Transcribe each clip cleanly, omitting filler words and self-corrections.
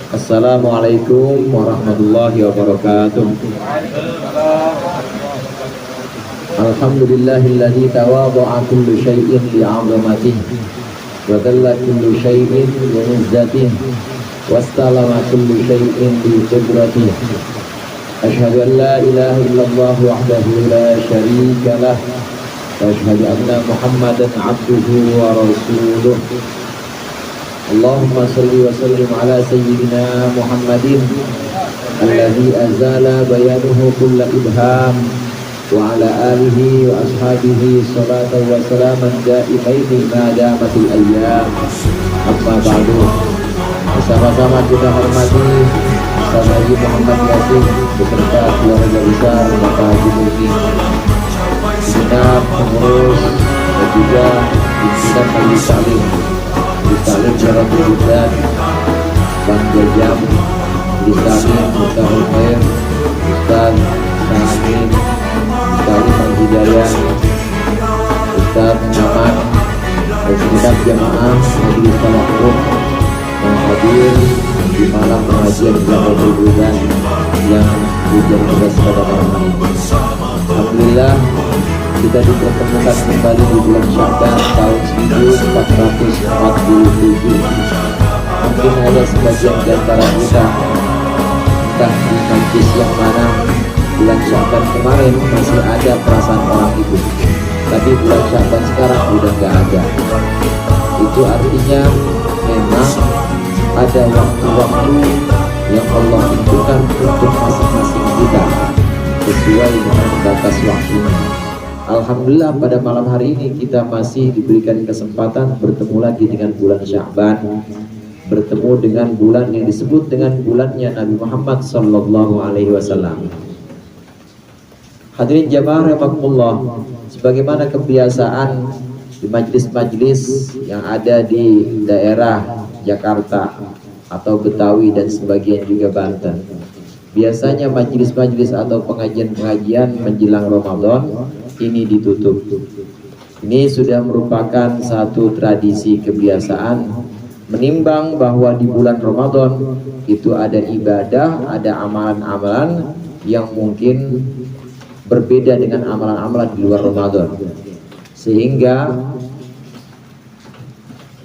Assalamualaikum warahmatullahi wabarakatuh. Alhamdulillahilladzi tawadha'a kullu syai'in li'azamatihi wa dhalla kullu syai'in li'izzatihi wastalama kullu syai'in biqudratihi. Asyhadu an la ilaha illallah wahdahu la syarika lah wa asyhadu anna Muhammadan 'abduhu wa rasuluh. Allahumma salli wa sallim ala sayyidina Muhammadin alladzi azala bayanuhu kulla ibham wa ala alihi wa ashabihi salatan wa salaman daimaini ma damatil ayyam. Amma ba'du. Bersama-sama kita hormati Ustaz Haji Muhammad Yasin beserta keluarga besar Bapak Haji Muhyiddin, segenap pengurus dan juga pimpinan Majelis Taklim Syaratul Hudan, Bang Jajam, Ustaz Mustahul Khair, Ustaz Sahamin, Ustaz Imam Hidayah, Ustaz Muhammad, dan segenap jamaah Majelis Tawakkuf yang hadir di malam pengajian Syaratul Hudan yang hujan deras pada malam ini. Alhamdulillah kita dipertemukan kembali di bulan Sya'ban tahun 1447. Mungkin ada sebagian di antara kita entah di majlis yang mana bulan Sya'ban kemarin masih ada perasaan orang itu, tapi bulan Sya'ban sekarang udah gak ada. Itu artinya memang ada waktu-waktu yang Allah tentukan untuk masing-masing kita sesuai dengan batas waktunya. Alhamdulillah pada malam hari ini kita masih diberikan kesempatan bertemu lagi dengan bulan Sya'ban, bertemu dengan bulan yang disebut dengan bulannya Nabi Muhammad sallallahu alaihi wasallam. Hadirin jamaah rahimakumullah, sebagaimana kebiasaan di majelis-majelis yang ada di daerah Jakarta atau Betawi dan sebagian juga Banten, biasanya majelis-majelis atau pengajian-pengajian menjelang Ramadan ini ditutup. Ini sudah merupakan satu tradisi kebiasaan, menimbang bahwa di bulan Ramadan itu ada ibadah, ada amalan-amalan yang mungkin berbeda dengan amalan-amalan di luar Ramadan, sehingga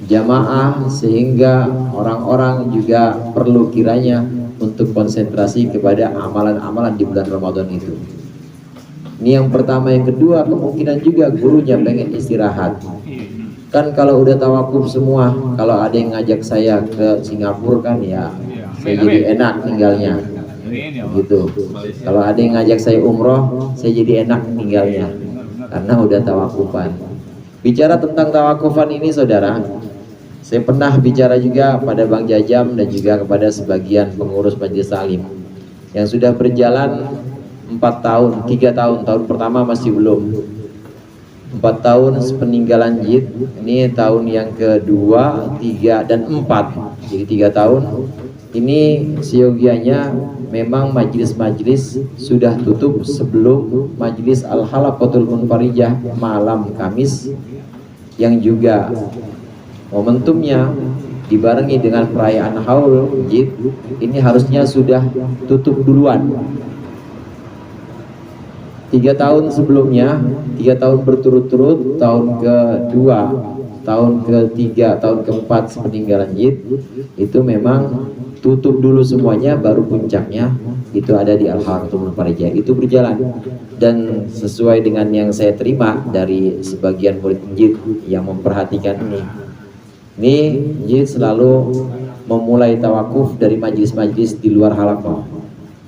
jamaah, sehingga orang-orang juga perlu kiranya untuk konsentrasi kepada amalan-amalan di bulan Ramadan itu. Ini yang pertama. Yang kedua, kemungkinan juga gurunya pengen istirahat. Kan kalau udah tawakuf semua, kalau ada yang ngajak saya ke Singapura kan ya saya jadi enak tinggalnya gitu. Kalau ada yang ngajak saya umroh, saya jadi enak tinggalnya karena udah tawakufan. Bicara tentang tawakufan ini saudara, saya pernah bicara juga pada Bang Jajam dan juga kepada sebagian pengurus Majelis Taklim yang sudah berjalan 4 tahun, 3 tahun, tahun pertama masih belum, 4 tahun sepeninggalan Jid, ini tahun yang kedua, 3 dan 4, jadi 3 tahun. Ini siogianya memang majelis-majelis sudah tutup sebelum majelis Al-Halaqatul Munfarijah malam Kamis, yang juga momentumnya dibarengi dengan perayaan Haul Jid. Ini harusnya sudah tutup duluan 3 tahun sebelumnya, 3 tahun berturut-turut, tahun kedua, tahun ketiga, tahun keempat sepeninggalan Jid itu memang tutup dulu semuanya, baru puncaknya itu ada di Al-Halaqatul Munfarijah. Itu berjalan dan sesuai dengan yang saya terima dari sebagian murid Jid yang memperhatikan ini Jid selalu memulai tawakuf dari majelis-majelis di luar halaqah.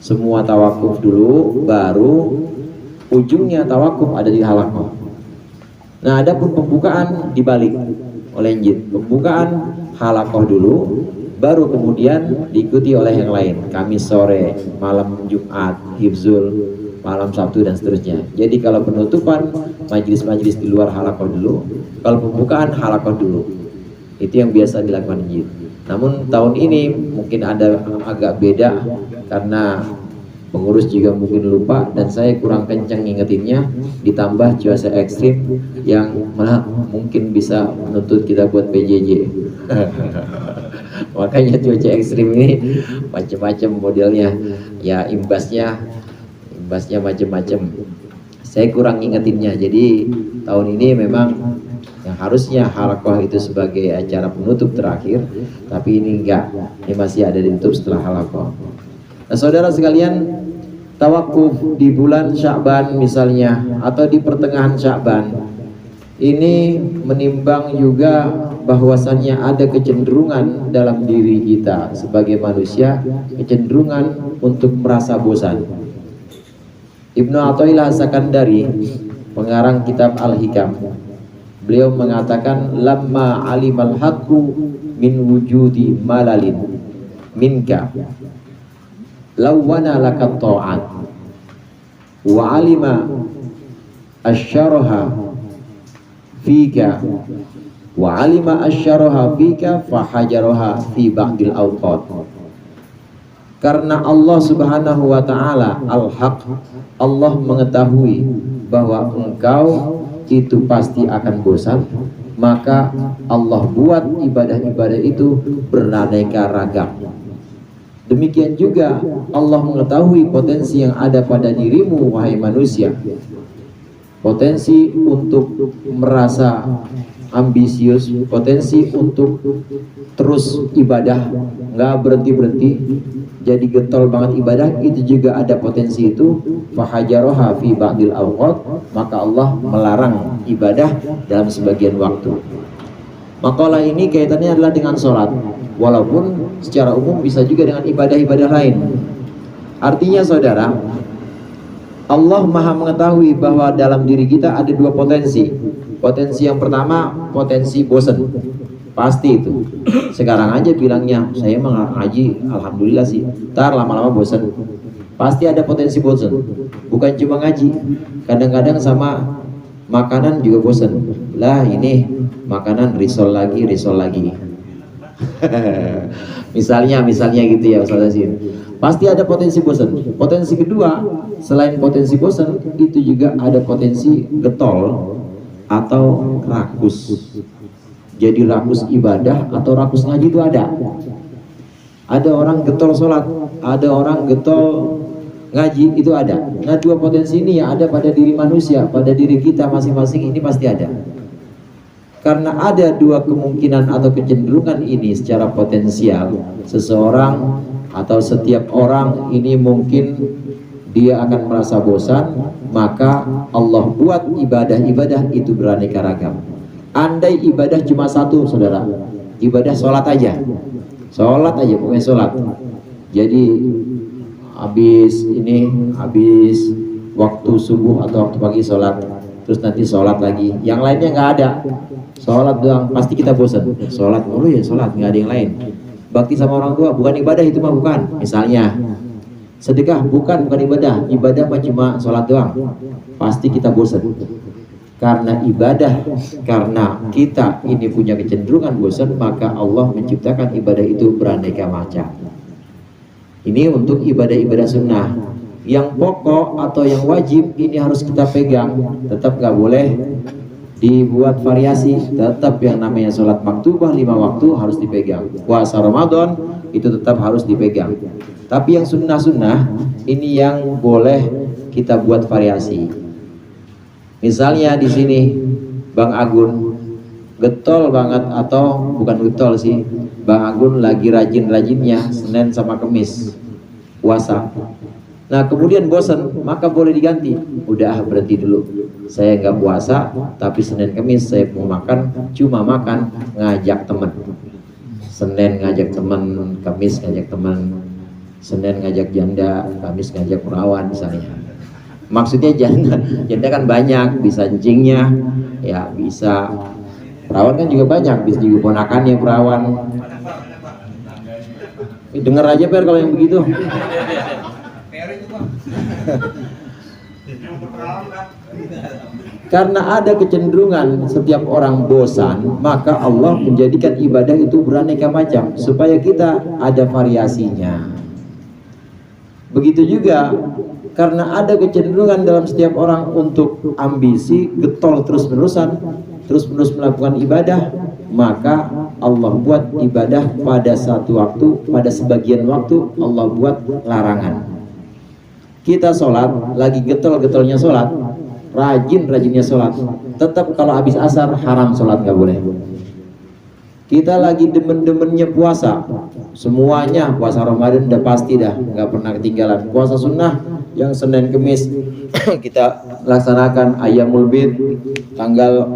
Semua tawakuf dulu, baru ujungnya tawakuf ada di halaqah. Nah, ada pun pembukaan dibalik oleh Jid. Pembukaan halaqah dulu, baru kemudian diikuti oleh yang lain. Kamis sore, malam Jumat, hifzul, malam Sabtu dan seterusnya. Jadi kalau penutupan majelis-majelis di luar halaqah dulu, kalau pembukaan halaqah dulu. Itu yang biasa dilakukan Jid. Namun tahun ini mungkin ada agak beda karena pengurus juga mungkin lupa dan saya kurang kencang ngingetinnya, ditambah cuaca ekstrim yang malah mungkin bisa menuntut kita buat PJJ. Makanya cuaca ekstrim ini macam-macam modelnya, ya imbasnya macam-macam. Saya kurang ingetinnya, jadi tahun ini memang yang harusnya halaqah itu sebagai acara penutup terakhir, tapi ini enggak, ini masih ada ditutup setelah halaqah. Nah, saudara sekalian, tawakuf di bulan Sya'ban misalnya, atau di pertengahan Sya'ban, ini menimbang juga bahwasannya ada kecenderungan dalam diri kita sebagai manusia, kecenderungan untuk merasa bosan. Ibnu Athaillah As-Sakandari, pengarang kitab Al-Hikam, beliau mengatakan, lamma alimal haqqu min wujudi malalin minka lawwana lakat ta'at wa alima asyaraha fika wa alima asyaraha fika fahajaroha fi ba'dil awqat. Karena Allah Subhanahu wa ta'ala al-haq, Allah mengetahui bahwa engkau itu pasti akan bosan, maka Allah buat ibadah-ibadah itu beraneka ragam. Demikian juga Allah mengetahui potensi yang ada pada dirimu, wahai manusia. Potensi untuk merasa ambisius, potensi untuk terus ibadah, nggak berhenti-berhenti, jadi getol banget ibadah, itu juga ada potensi itu. Fahajaroha fi ba'dil awqat, maka Allah melarang ibadah dalam sebagian waktu. Makalah ini kaitannya adalah dengan sholat, walaupun secara umum bisa juga dengan ibadah-ibadah lain. Artinya saudara, Allah maha mengetahui bahwa dalam diri kita ada dua potensi. Potensi yang pertama, potensi bosan. Pasti itu. Sekarang aja bilangnya, saya ngaji, alhamdulillah sih. Ntar lama-lama bosan. Pasti ada potensi bosan. Bukan cuma ngaji, kadang-kadang sama makanan juga bosan. Lah ini makanan risol lagi. misalnya gitu ya Ustaz Azin. Pasti ada potensi bosan. Potensi kedua, selain potensi bosan, itu juga ada potensi getol atau rakus. Jadi rakus ibadah atau rakus ngaji itu ada. Ada orang getol sholat, ada orang getol ngaji, itu ada. Nah, dua potensi ini yang ada pada diri manusia, pada diri kita masing-masing, ini pasti ada. Karena ada dua kemungkinan atau kecenderungan ini secara potensial, seseorang atau setiap orang ini mungkin dia akan merasa bosan, maka Allah buat ibadah-ibadah itu beraneka ragam. Andai ibadah cuma satu, saudara, ibadah sholat aja, pokoknya sholat. Jadi habis waktu subuh atau waktu pagi sholat, terus nanti sholat lagi, yang lainnya nggak ada, sholat doang, pasti kita bosan. Sholat mulu ya sholat, nggak ada yang lain. Bakti sama orang tua bukan ibadah, itu mah bukan. Misalnya sedekah bukan ibadah mah cuma sholat doang, pasti kita bosan. Karena ibadah, karena kita ini punya kecenderungan bosan, maka Allah menciptakan ibadah itu beraneka macam. Ini untuk ibadah-ibadah sunnah. Yang pokok atau yang wajib ini harus kita pegang, tetap gak boleh dibuat variasi, tetap yang namanya sholat maktubah 5 waktu harus dipegang. Puasa Ramadan itu tetap harus dipegang. Tapi yang sunnah-sunnah ini yang boleh kita buat variasi. Misalnya di sini Bang Agun getol banget, atau bukan getol sih, Bang Agun lagi rajin-rajinnya Senin sama Kamis puasa. Nah kemudian bosan, maka boleh diganti. Udah berhenti dulu, saya nggak puasa, tapi Senin Kamis saya mau makan, cuma makan ngajak teman. Senin ngajak teman, Kamis ngajak teman. Senin ngajak janda, Kamis ngajak perawan misalnya. Maksudnya janda kan banyak, bisa anjingnya, ya bisa perawan kan juga banyak, bisa juga ponakannya perawan. Dengar aja Per kalau yang begitu. Karena ada kecenderungan setiap orang bosan, maka Allah menjadikan ibadah itu beraneka macam supaya kita ada variasinya. Begitu juga karena ada kecenderungan dalam setiap orang untuk ambisi, getol terus-menerus melakukan ibadah, maka Allah buat ibadah pada satu waktu, pada sebagian waktu Allah buat larangan. Kita sholat, lagi getol-getolnya sholat, rajin-rajinnya sholat, tetap kalau habis asar haram sholat, nggak boleh. Kita lagi demen-demennya puasa, semuanya puasa Ramadan udah pasti dah, nggak pernah ketinggalan. Puasa sunnah yang Senin Kemis kita laksanakan, Ayyamul Bid tanggal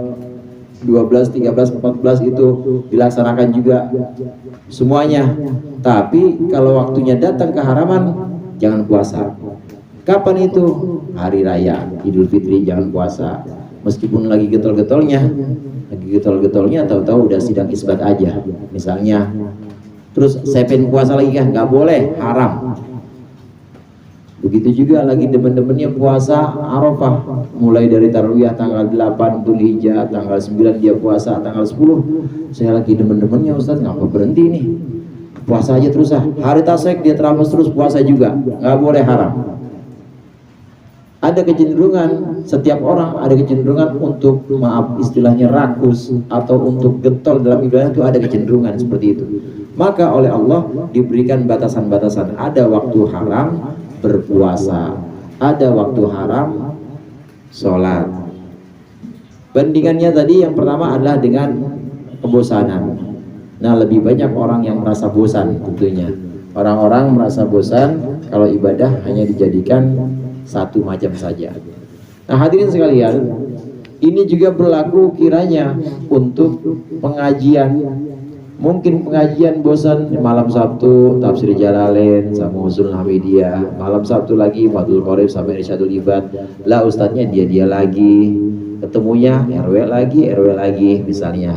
12, 13, 14 itu dilaksanakan juga semuanya. Tapi kalau waktunya datang keharaman, jangan puasa. Kapan itu? Hari raya Idul Fitri jangan puasa. Meskipun lagi getol-getolnya, tahu-tahu udah sidang isbat aja misalnya. Terus saya pengen puasa lagi kan? Nggak boleh, haram. Begitu juga lagi demen-demennya puasa Arafah, mulai dari Tarwiyah tanggal 8 Dzulhijjah, tanggal 9 dia puasa, tanggal 10 saya lagi demen-demennya, Ustaz ngapa berhenti nih, puasa aja terus ah. Hari Tasyrik dia terus puasa juga, nggak boleh, haram. Ada kecenderungan, setiap orang ada kecenderungan untuk, maaf istilahnya, rakus atau untuk getol dalam ibadah, itu ada kecenderungan seperti itu. Maka oleh Allah diberikan batasan-batasan. Ada waktu haram berpuasa, ada waktu haram sholat. Bandingannya tadi yang pertama adalah dengan kebosanan. Nah, lebih banyak orang yang merasa bosan tentunya. Orang-orang merasa bosan kalau ibadah hanya dijadikan satu macam saja. Nah, hadirin sekalian, ini juga berlaku kiranya untuk pengajian. Mungkin pengajian bosan, malam Sabtu tafsir Jalalain sama Usul Hamidiyah, malam Sabtu lagi Fathul Qorib sampai Irsyadul Ibad. Lah ustadznya dia lagi, ketemunya RW lagi misalnya,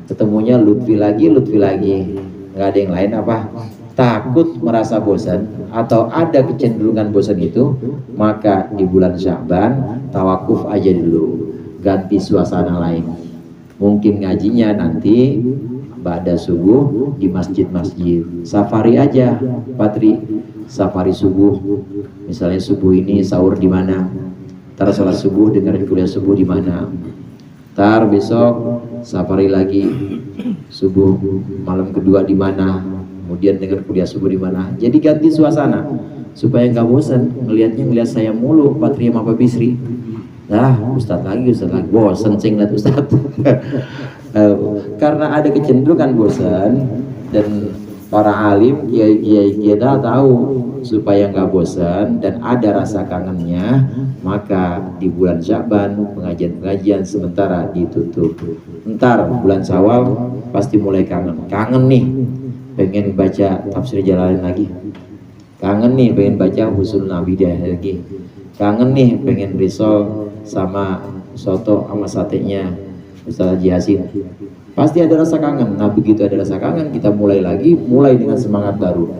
ketemunya Lutfi lagi, nggak ada yang lain apa? Takut merasa bosan atau ada kecenderungan bosan itu, maka di bulan Sya'ban tawakuf aja dulu, ganti suasana lain. Mungkin ngajinya nanti ba'da subuh di masjid-masjid, safari aja Patri, safari subuh. Misalnya subuh ini sahur di mana, ntar sholat subuh dengerin kuliah subuh di mana, ntar besok safari lagi subuh malam kedua di mana, kemudian dengar kuliah subuh di mana. Jadi ganti suasana supaya nggak bosan ngelihat saya mulu, Patri sama Pak Bisri. Nah, Ustadz lagi bosan cing lihat Ustadz. Karena ada kecenderungan bosan, dan para alim kiai kita tahu supaya nggak bosan dan ada rasa kangennya, maka di bulan Sya'ban pengajian sementara ditutup. Ntar bulan Syawal pasti mulai kangen nih, pengen baca tafsir Jalalain lagi, kangen nih pengen baca Usul Hamidiyah lagi, kangen nih pengen risol sama soto sama satenya Ustaz Yasin. Pasti ada rasa kangen. Nah, begitu ada rasa kangen, kita mulai dengan semangat baru.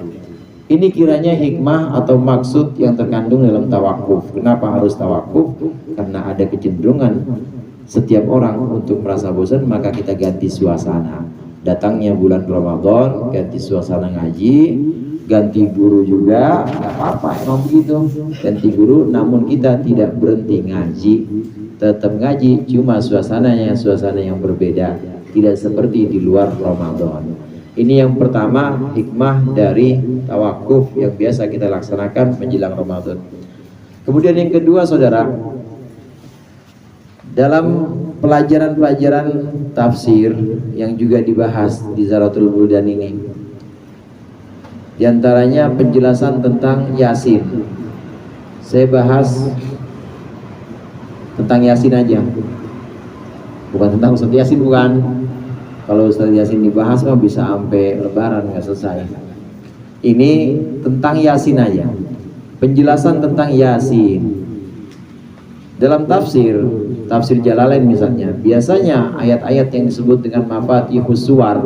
Ini kiranya hikmah atau maksud yang terkandung dalam tawakuf. Kenapa harus tawakuf? Karena ada kecenderungan setiap orang untuk merasa bosan, maka kita ganti suasana. Datangnya bulan Ramadan, ganti suasana ngaji, ganti guru juga, nggak apa-apa, emang begitu. Ganti guru, namun kita tidak berhenti ngaji, tetap ngaji, cuma suasana yang berbeda, tidak seperti di luar Ramadan. Ini yang pertama, hikmah dari tawakuf yang biasa kita laksanakan menjelang Ramadan. Kemudian yang kedua, saudara, dalam pelajaran-pelajaran tafsir yang juga dibahas di Zaratul Buldan ini, di antaranya penjelasan tentang Yasin. Saya bahas tentang Yasin aja, bukan tentang Ustaz Yasin, bukan. Kalau Ustaz Yasin dibahas mah bisa sampai lebaran nggak selesai. Ini tentang Yasin aja, penjelasan tentang Yasin. Dalam tafsir Jalalain misalnya, biasanya ayat-ayat yang disebut dengan mafatihus suwar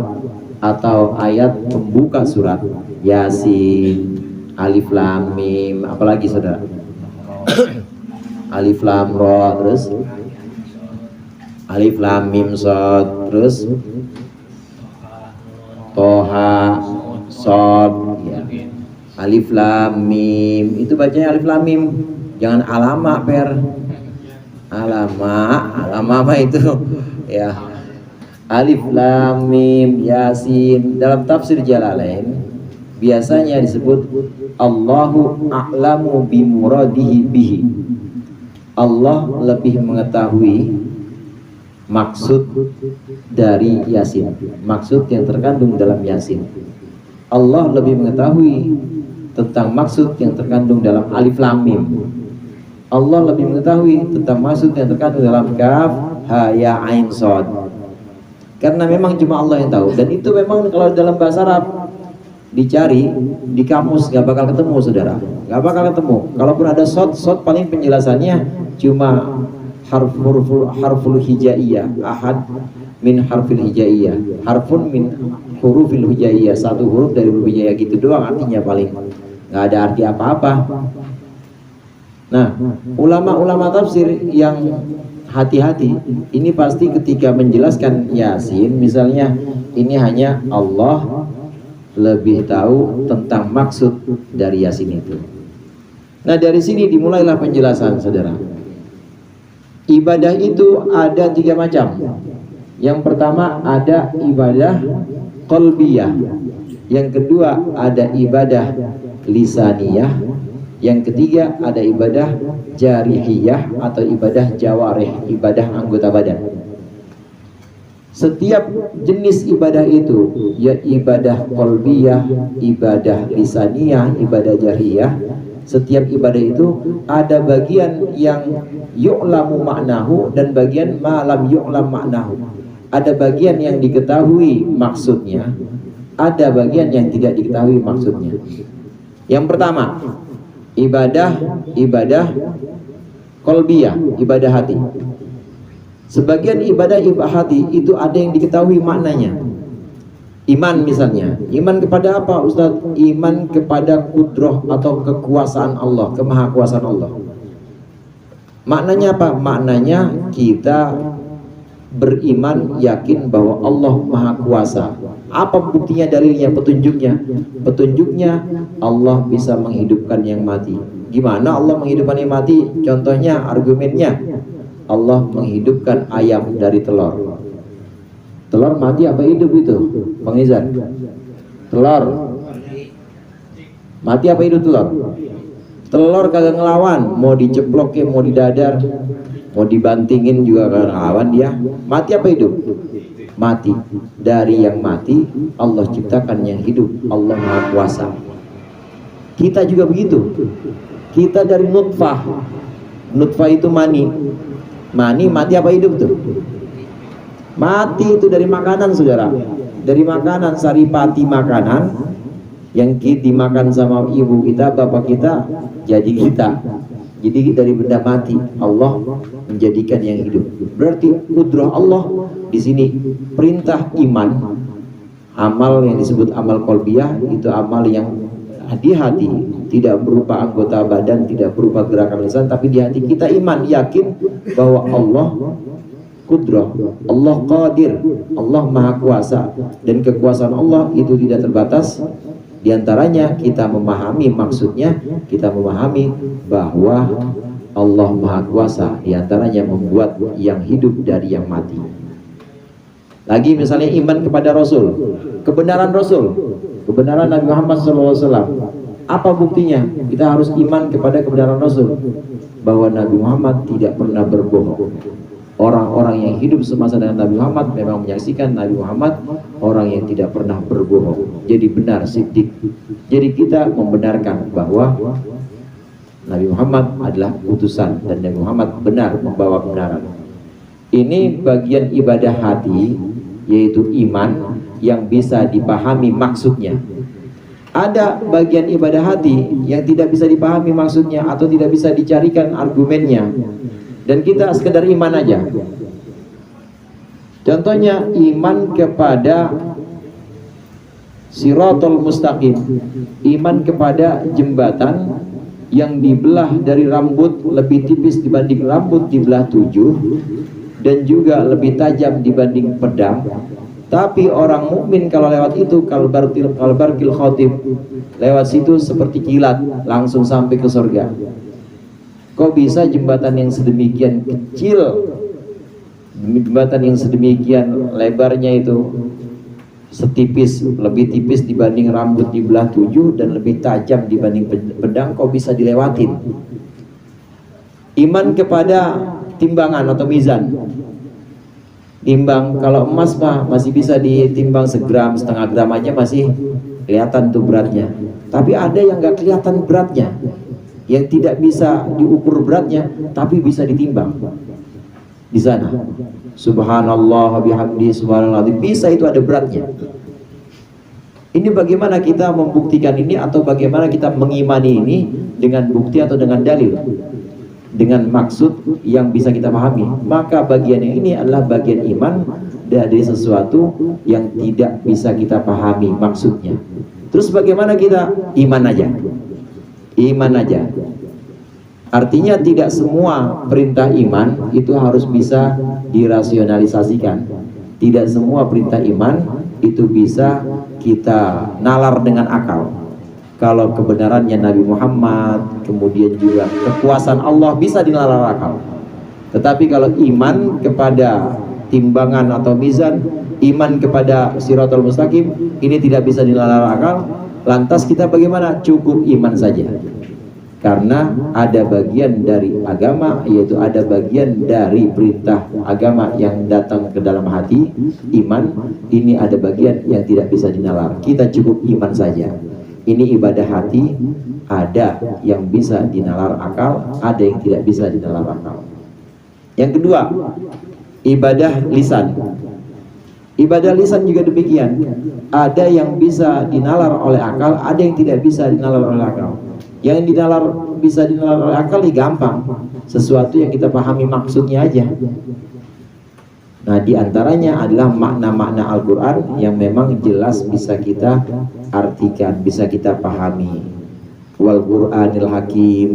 atau ayat pembuka surat, Yasin, Alif Lam Mim, apalagi saudara? Alif Lam Ra, terus Alif Lam Mim Shad, terus Toha Shad, ya. Alif Lam Mim, itu bacanya Alif Lam Mim, jangan alama per alama itu ya. Alif Lam Mim Yasin dalam tafsir Jalalain biasanya disebut Allahu a'lamu bimuradihi bihi. Allah lebih mengetahui maksud dari Yasin, maksud yang terkandung dalam Yasin. Allah lebih mengetahui tentang maksud yang terkandung dalam Alif Lam Mim. Allah lebih mengetahui tentang maksud yang terkandung dalam Kaf Ha Ya Ain Shad. Karena memang cuma Allah yang tahu, dan itu memang kalau dalam bahasa Arab dicari di kamus gak bakal ketemu, saudara, gak bakal ketemu. Kalaupun ada shad paling penjelasannya cuma harful hijaiyah, ahad min harfil hijaiyah, harfun min hurufil hijaiyah, satu huruf dari huruf hijaiyah, gitu doang artinya, paling nggak ada arti apa-apa. Nah, ulama-ulama tafsir yang hati-hati ini pasti ketika menjelaskan Yasin, misalnya ini hanya Allah lebih tahu tentang maksud dari Yasin itu. Nah, dari sini dimulailah penjelasan, saudara. Ibadah itu ada 3 macam. Yang pertama ada ibadah qalbiyah, yang kedua ada ibadah lisaniyah, yang ketiga ada ibadah jarihiyah atau ibadah jawarih, ibadah anggota badan. Setiap jenis ibadah itu, ya ibadah qalbiyah, ibadah lisaniyah, ibadah jarihiyah, setiap ibadah itu ada bagian yang yu'lamu maknahu dan bagian ma'lam yu'lam maknahu. Ada bagian yang diketahui maksudnya, ada bagian yang tidak diketahui maksudnya. Yang pertama, ibadah qalbiyah, ibadah hati. Sebagian ibadah hati itu ada yang diketahui maknanya. Iman misalnya, iman kepada apa Ustaz? Iman kepada kudrah atau kekuasaan Allah, kemahakuasaan Allah. Maknanya apa? Maknanya kita beriman, yakin bahwa Allah maha kuasa. Apa buktinya, dalilnya, petunjuknya? Petunjuknya Allah bisa menghidupkan yang mati. Gimana Allah menghidupkan yang mati? Contohnya, argumennya, Allah menghidupkan ayam dari telur. Telur mati apa hidup itu, Bang Izan? Telur mati apa hidup telur? Telur kagak ngelawan, mau diceplok ya, mau didadar, mau dibantingin juga kagak ngelawan dia. Mati apa hidup? Mati. Dari yang mati Allah ciptakan yang hidup. Allah Maha Kuasa. Kita juga begitu. Kita dari nutfah. Nutfah itu mani. Mani mati apa hidup tuh? Mati itu dari makanan, saudara. Dari makanan, saripati makanan yang dimakan sama ibu kita, bapak kita, jadi kita. Jadi dari benda mati Allah menjadikan yang hidup. Berarti kudrah Allah di sini. Perintah iman, amal yang disebut amal qalbiyah, itu amal yang di hati, tidak berupa anggota badan, tidak berupa gerakan lisan, tapi di hati kita iman, yakin bahwa Allah kudrah, Allah qadir, Allah maha kuasa, dan kekuasaan Allah itu tidak terbatas. Di antaranya kita memahami maksudnya, kita memahami bahwa Allah maha kuasa, di antaranya membuat yang hidup dari yang mati. Lagi misalnya iman kepada Rasul, kebenaran Rasul, kebenaran Nabi Muhammad SAW. Apa buktinya? Kita harus iman kepada kebenaran Rasul, bahwa Nabi Muhammad tidak pernah berbohong. Orang-orang yang hidup semasa dengan Nabi Muhammad memang menyaksikan Nabi Muhammad orang yang tidak pernah berbohong. Jadi benar, siddiq. Jadi kita membenarkan bahwa Nabi Muhammad adalah utusan dan Nabi Muhammad benar membawa kebenaran. Ini bagian ibadah hati, yaitu iman yang bisa dipahami maksudnya. Ada bagian ibadah hati yang tidak bisa dipahami maksudnya atau tidak bisa dicarikan argumennya, dan kita sekedar iman aja. Contohnya iman kepada Siratul Mustaqim, iman kepada jembatan yang dibelah dari rambut lebih tipis dibanding rambut dibelah 7, dan juga lebih tajam dibanding pedang. Tapi orang mukmin kalau lewat itu kalbarkil khotib, lewat situ seperti kilat langsung sampai ke surga. Kok bisa jembatan yang sedemikian kecil jembatan yang sedemikian lebarnya itu setipis, lebih tipis dibanding rambut dibelah 7 dan lebih tajam dibanding pedang, kok bisa dilewatin? Iman kepada timbangan atau mizan. Timbang, kalau emas mah masih bisa ditimbang segram, setengah gram aja masih kelihatan tuh beratnya. Tapi ada yang nggak kelihatan beratnya, yang tidak bisa diukur beratnya, tapi bisa ditimbang di sana. Subhanallah bihamdi subhanallah, bisa itu ada beratnya. Ini bagaimana kita membuktikan ini, atau bagaimana kita mengimani ini dengan bukti atau dengan dalil, dengan maksud yang bisa kita pahami. Maka bagian yang ini adalah bagian iman dari sesuatu yang tidak bisa kita pahami maksudnya. Terus bagaimana kita? Iman aja, iman aja. Artinya tidak semua perintah iman itu harus bisa dirasionalisasikan. Tidak semua perintah iman itu bisa kita nalar dengan akal. Kalau kebenarannya Nabi Muhammad, kemudian juga kekuasaan Allah bisa dinalar akal. Tetapi kalau iman kepada timbangan atau mizan, iman kepada Shiratal Mustaqim, ini tidak bisa dinalar akal. Lantas kita bagaimana? Cukup iman saja. Karena ada bagian dari agama, yaitu ada bagian dari perintah agama yang datang ke dalam hati, iman. Ini ada bagian yang tidak bisa dinalar. Kita cukup iman saja. Ini ibadah hati, ada yang bisa dinalar akal, ada yang tidak bisa dinalar akal. Yang kedua, ibadah lisan. Ibadah lisan juga demikian. Ada yang bisa dinalar oleh akal, ada yang tidak bisa dinalar oleh akal. Yang bisa dinalar oleh akal ini gampang, sesuatu yang kita pahami maksudnya aja. Nah, diantaranya adalah makna-makna Al-Quran yang memang jelas bisa kita artikan, bisa kita pahami. Wal Qur'anil Hakim,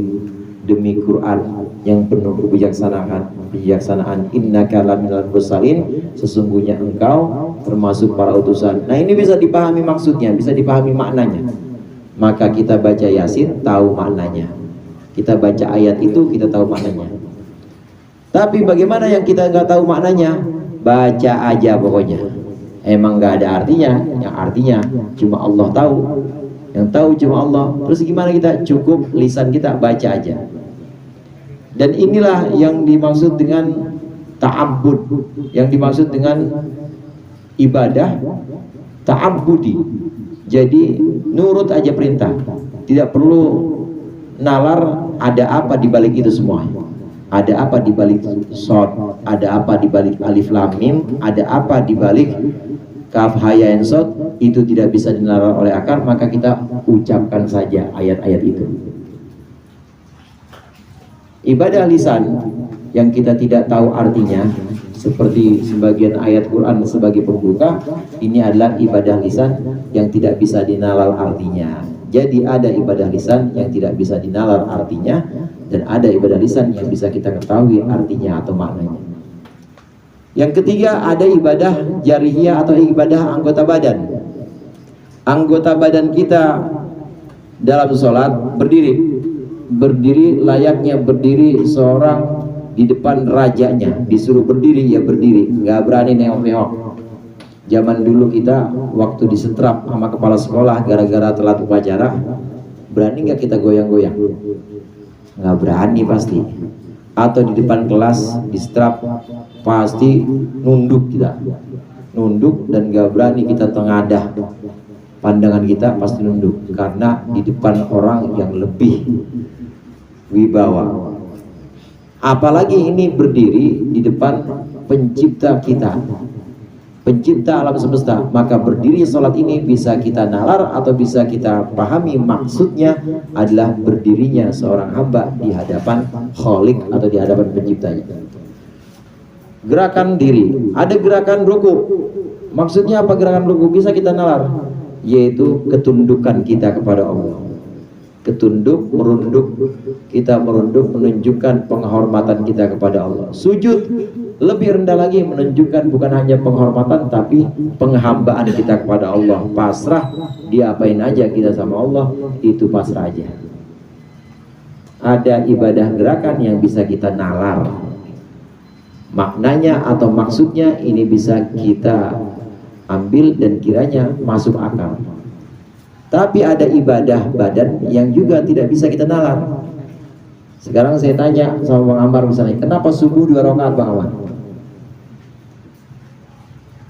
demi Quran yang penuh kebijaksanaan. Innaka laminal mursalin, sesungguhnya engkau termasuk para utusan. Nah, ini bisa dipahami maksudnya, bisa dipahami maknanya. Maka kita baca Yasin, tahu maknanya. Kita baca ayat itu, kita tahu maknanya. Tapi bagaimana yang kita nggak tahu maknanya? Baca aja pokoknya. Emang nggak ada artinya, yang artinya cuma Allah tahu. Yang tahu cuma Allah. Terus gimana kita? Cukup lisan kita baca aja. Dan inilah yang dimaksud dengan ta'abbud, yang dimaksud dengan ibadah ta'abbudi. Jadi nurut aja perintah, tidak perlu nalar ada apa di balik itu semua. Ada apa di balik shad, ada apa di balik alif lam mim, ada apa di balik kaf ha ya ain shad, itu tidak bisa dinalar oleh akal, maka kita ucapkan saja ayat-ayat itu. Ibadah lisan yang kita tidak tahu artinya, seperti sebagian ayat Quran sebagai pembuka, ini adalah ibadah lisan yang tidak bisa dinalar artinya. Jadi ada ibadah lisan yang tidak bisa dinalar artinya, dan ada ibadah lisan yang bisa kita ketahui artinya atau maknanya. Yang ketiga, ada ibadah jarihiyah atau ibadah anggota badan. Anggota badan kita dalam sholat berdiri layaknya berdiri seorang di depan rajanya. Disuruh berdiri ya berdiri, nggak berani nengok-nengok. Zaman dulu kita waktu disetrap sama kepala sekolah gara-gara telat upacara, berani nggak kita goyang-goyang? Nggak berani pasti. Atau di depan kelas disetrap, pasti nunduk kita, nunduk, dan nggak berani kita tengadah. Pandangan kita pasti nunduk karena di depan orang yang lebih wibawa. Apalagi ini berdiri di depan pencipta kita, pencipta alam semesta. Maka berdiri sholat ini bisa kita nalar atau bisa kita pahami maksudnya adalah berdirinya seorang hamba di hadapan Khalik atau di hadapan penciptanya. Gerakan diri, ada gerakan ruku. Maksudnya apa gerakan ruku? Bisa kita nalar, yaitu ketundukan kita kepada Allah. Ketunduk, merunduk, kita merunduk menunjukkan penghormatan kita kepada Allah. Sujud lebih rendah lagi, menunjukkan bukan hanya penghormatan tapi penghambaan kita kepada Allah. Pasrah, diapain aja kita sama Allah, itu pasrah aja. Ada ibadah gerakan yang bisa kita nalar. maknanya atau maksudnya ini bisa kita ambil dan kiranya masuk akal. Tapi ada ibadah badan yang juga tidak bisa kita nalar. Sekarang saya tanya sama Bang Amar misalnya, kenapa subuh 2 rakaat Bang Amar?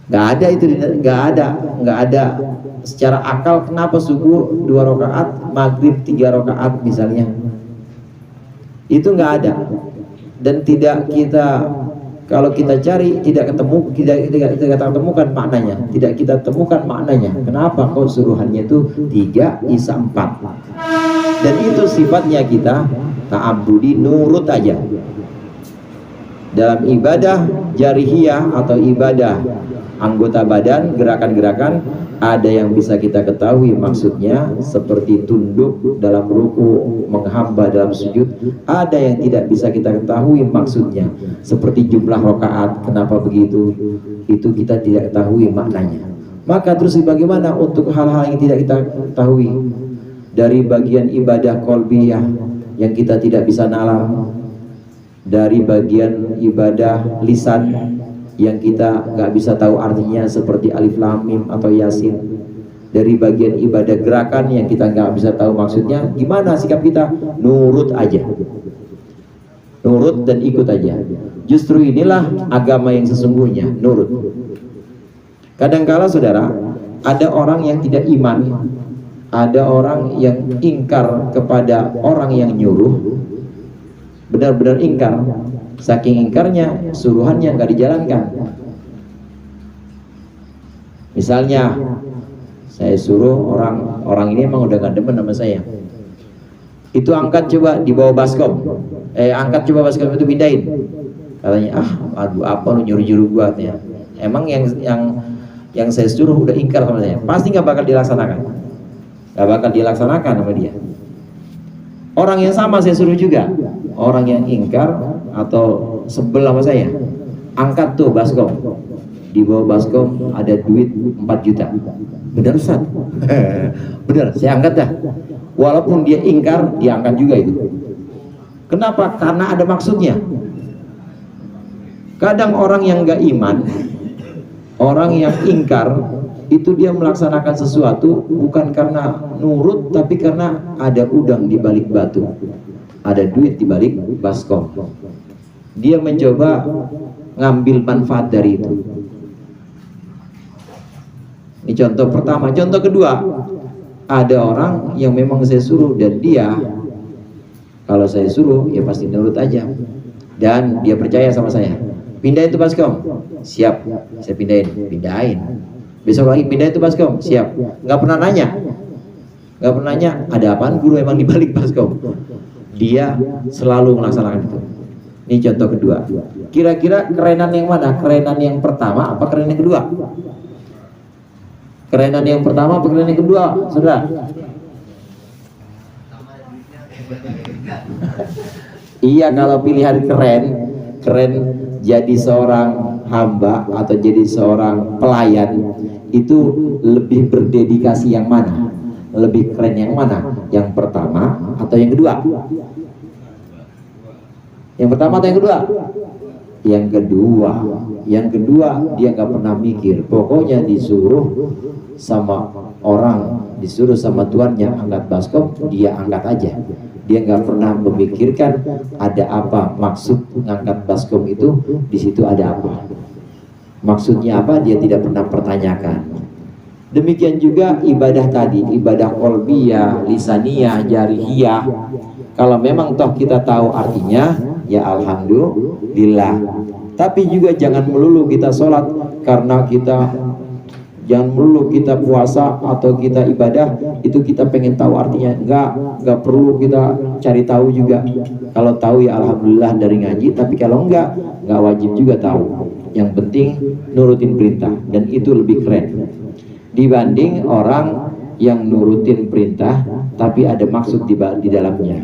Nggak ada itu, nggak ada secara akal kenapa subuh 2 rakaat, maghrib 3 rakaat misalnya. Itu nggak ada, dan tidak kita, kalau kita cari tidak kita temukan maknanya, tidak kita temukan maknanya. Kenapa kok suruhannya itu 3 isya 4? Dan itu sifatnya kita ta'abbudi, nurut aja. Dalam ibadah jarihiyah atau ibadah anggota badan, gerakan-gerakan, ada yang bisa kita ketahui maksudnya, seperti tunduk dalam ruku, menghamba dalam sujud. Ada yang tidak bisa kita ketahui maksudnya, seperti jumlah rakaat, kenapa begitu, itu kita tidak ketahui maknanya. Maka terus bagaimana untuk hal-hal yang tidak kita ketahui? Dari bagian ibadah qalbiyah yang kita tidak bisa nalar, dari bagian ibadah lisan yang kita nggak bisa tahu artinya, seperti alif lam mim atau yasin, dari bagian ibadah gerakan yang kita nggak bisa tahu maksudnya. Gimana sikap kita? Nurut aja, nurut dan ikut aja. Justru inilah agama yang sesungguhnya, nurut. Kadangkala saudara, ada orang yang tidak iman, ada orang yang ingkar kepada orang yang nyuruh, benar-benar ingkar. Saking ingkarnya, suruhannya nggak dijalankan. Misalnya saya suruh orang ini emang udah gak demen sama saya, itu angkat coba di bawah baskom, angkat coba baskom itu pindahin. Katanya, aduh apa lu nyuruh-nyuruh gua ya. Emang yang saya suruh udah ingkar sama saya, pasti nggak bakal dilaksanakan, nggak bakal dilaksanakan sama dia. Orang yang sama saya suruh juga, orang yang ingkar atau sebel sama saya, angkat tuh baskom. Di bawah baskom ada duit 4 juta. Benar Ustaz? Benar, saya angkat dah. Walaupun dia ingkar, dia angkat juga itu. Kenapa? Karena ada maksudnya. Kadang orang yang gak iman, orang yang ingkar, itu dia melaksanakan sesuatu bukan karena nurut, tapi karena ada udang di balik batu, ada duit di balik baskom. Dia mencoba ngambil manfaat dari itu. Ini contoh pertama. Contoh kedua, ada orang yang memang saya suruh dan dia, kalau saya suruh ya pasti nurut aja, dan dia percaya sama saya. Pindahin itu baskom, siap, saya pindahin. Besok lagi pindah itu baskom, siap. Nggak pernah nanya, ada apaan guru emang di balik baskom. Dia selalu melaksanakan itu. Ini contoh kedua. Kira-kira kerenan yang mana? Kerenan yang pertama apa kerenan yang kedua? Kerenan yang pertama apa kerenan yang kedua, saudara? Iya, kalau pilihan keren jadi seorang hamba atau jadi seorang pelayan, itu lebih berdedikasi yang mana? Lebih keren yang mana? Yang pertama atau yang kedua? Yang pertama atau yang kedua? Yang kedua. Yang kedua, dia nggak pernah mikir. Pokoknya disuruh sama orang, disuruh sama tuannya angkat baskom, dia angkat aja. Dia nggak pernah memikirkan ada apa maksud ngangkat baskom itu, di situ ada apa, maksudnya apa, dia tidak pernah pertanyakan. Demikian juga ibadah tadi, ibadah qalbiyah, lisaniyah, jarihiyah. Kalau memang toh kita tahu artinya, ya alhamdulillah. Tapi juga jangan melulu kita sholat karena kita, jangan melulu kita puasa atau kita ibadah itu kita pengen tahu artinya. Enggak perlu kita cari tahu juga. Kalau tahu ya alhamdulillah dari ngaji, tapi kalau enggak wajib juga tahu. Yang penting nurutin perintah, dan itu lebih keren dibanding orang yang nurutin perintah tapi ada maksud di dalamnya.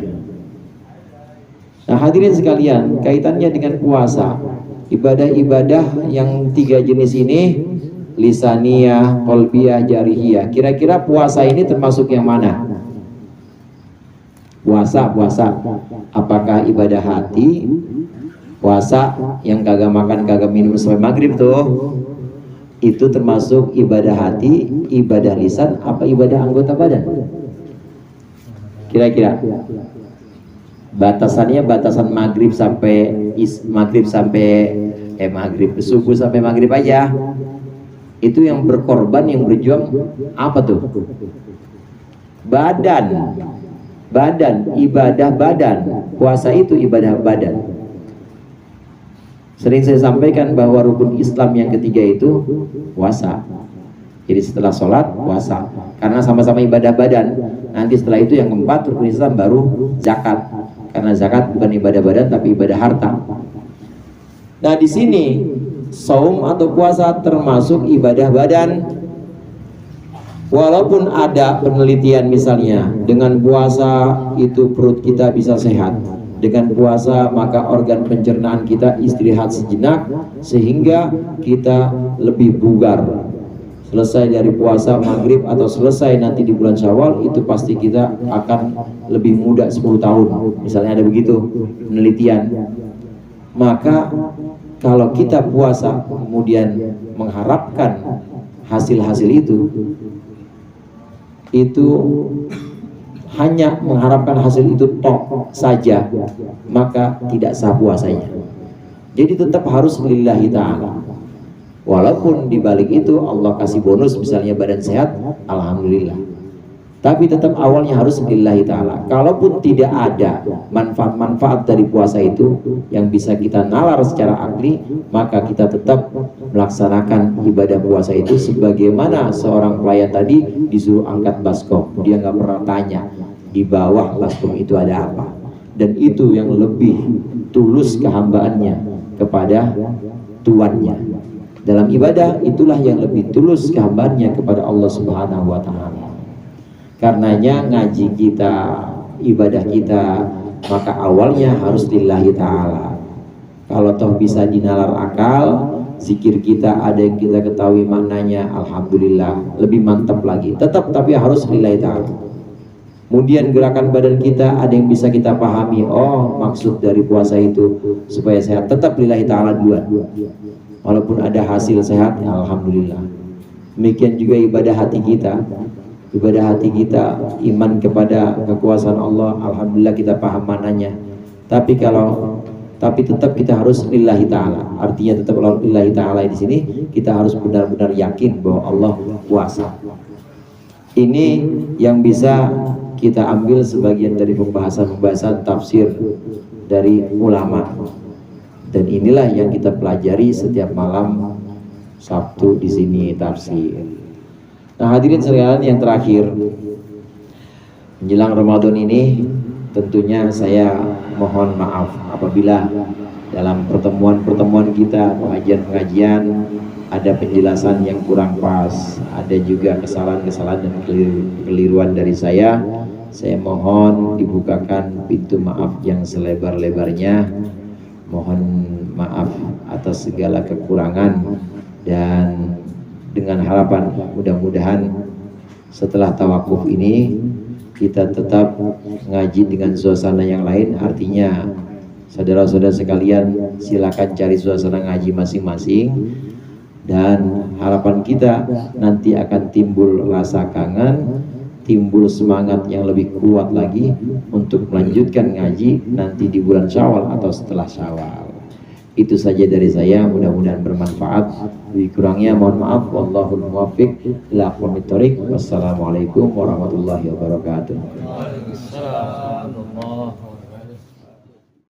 Nah hadirin sekalian, kaitannya dengan puasa, ibadah-ibadah yang 3 jenis ini, lisaniyah, qalbiyah, jarihiyah. Kira-kira puasa ini termasuk yang mana? Puasa. Apakah ibadah hati Puasa yang kagak makan kagak minum sampai maghrib tuh, itu termasuk ibadah hati, ibadah lisan, apa ibadah anggota badan? Kira-kira batasannya batasan maghrib sampai maghrib subuh sampai maghrib aja. Itu yang berkorban, yang berjuang apa tuh? Badan, ibadah badan. Puasa itu ibadah badan. Sering saya sampaikan bahwa rukun Islam yang ketiga itu puasa. Jadi setelah sholat puasa, karena sama-sama ibadah badan. Nanti setelah itu yang keempat rukun Islam baru zakat, karena zakat bukan ibadah badan tapi ibadah harta. Nah di sini saum atau puasa termasuk ibadah badan. Walaupun ada penelitian misalnya dengan puasa itu perut kita bisa sehat, dengan puasa maka organ pencernaan kita istirahat sejenak sehingga kita lebih bugar. Selesai dari puasa maghrib atau selesai nanti di bulan Syawal, itu pasti kita akan lebih muda 10 tahun. Misalnya ada begitu penelitian. Maka kalau kita puasa kemudian mengharapkan hasil-hasil itu hanya mengharapkan hasil itu tok saja, maka tidak sah puasanya. Jadi tetap harus lillahi ta'ala. Walaupun dibalik itu Allah kasih bonus misalnya badan sehat, alhamdulillah. Tapi tetap awalnya harus lillahi ta'ala. Kalaupun tidak ada manfaat-manfaat dari puasa itu yang bisa kita nalar secara akli, maka kita tetap melaksanakan ibadah puasa itu sebagaimana seorang pelayan tadi disuruh angkat baskom. Dia nggak pernah tanya di bawah baskom itu ada apa. Dan itu yang lebih tulus kehambaannya kepada tuannya. Dalam ibadah itulah yang lebih tulus kehambaannya kepada Allah Subhanahu wa Ta'ala. Karenanya ngaji kita, ibadah kita, maka awalnya harus lillahi ta'ala. Kalau toh bisa dinalar akal, zikir kita ada yang kita ketahui maknanya, alhamdulillah, lebih mantap lagi. Tetap tapi harus lillahi ta'ala. Kemudian gerakan badan kita ada yang bisa kita pahami, oh maksud dari puasa itu supaya sehat, tetap lillahi ta'ala duluan. Walaupun ada hasil sehat, ya alhamdulillah. Demikian juga ibadah hati kita. Ibadah hati kita, iman kepada kekuasaan Allah, alhamdulillah kita paham mananya. Tapi tetap kita harus lillahi ta'ala. Artinya tetap lillahi ta'ala di sini kita harus benar-benar yakin bahwa Allah kuasa. Ini yang bisa kita ambil sebagian dari pembahasan tafsir dari ulama. Dan inilah yang kita pelajari setiap malam Sabtu di sini tafsir. Nah hadirin sekalian, yang terakhir menjelang Ramadan ini tentunya saya mohon maaf apabila dalam pertemuan kita, pengajian ada penjelasan yang kurang pas, ada juga kesalahan-kesalahan dan kekeliruan dari saya. Saya mohon dibukakan pintu maaf yang selebar-lebarnya. Mohon maaf atas segala kekurangan, dan dengan harapan mudah-mudahan setelah tawakuf ini kita tetap ngaji dengan suasana yang lain. Artinya saudara-saudara sekalian silakan cari suasana ngaji masing-masing, dan harapan kita nanti akan timbul rasa kangen, timbul semangat yang lebih kuat lagi untuk melanjutkan ngaji nanti di bulan Syawal atau setelah Syawal. Itu saja dari saya, mudah-mudahan bermanfaat. Lebih kurangnya mohon maaf. Wallahul muwaffiq ila aqwamit thoriq. Wassalamualaikum warahmatullahi wabarakatuh. Waalaikumsalam.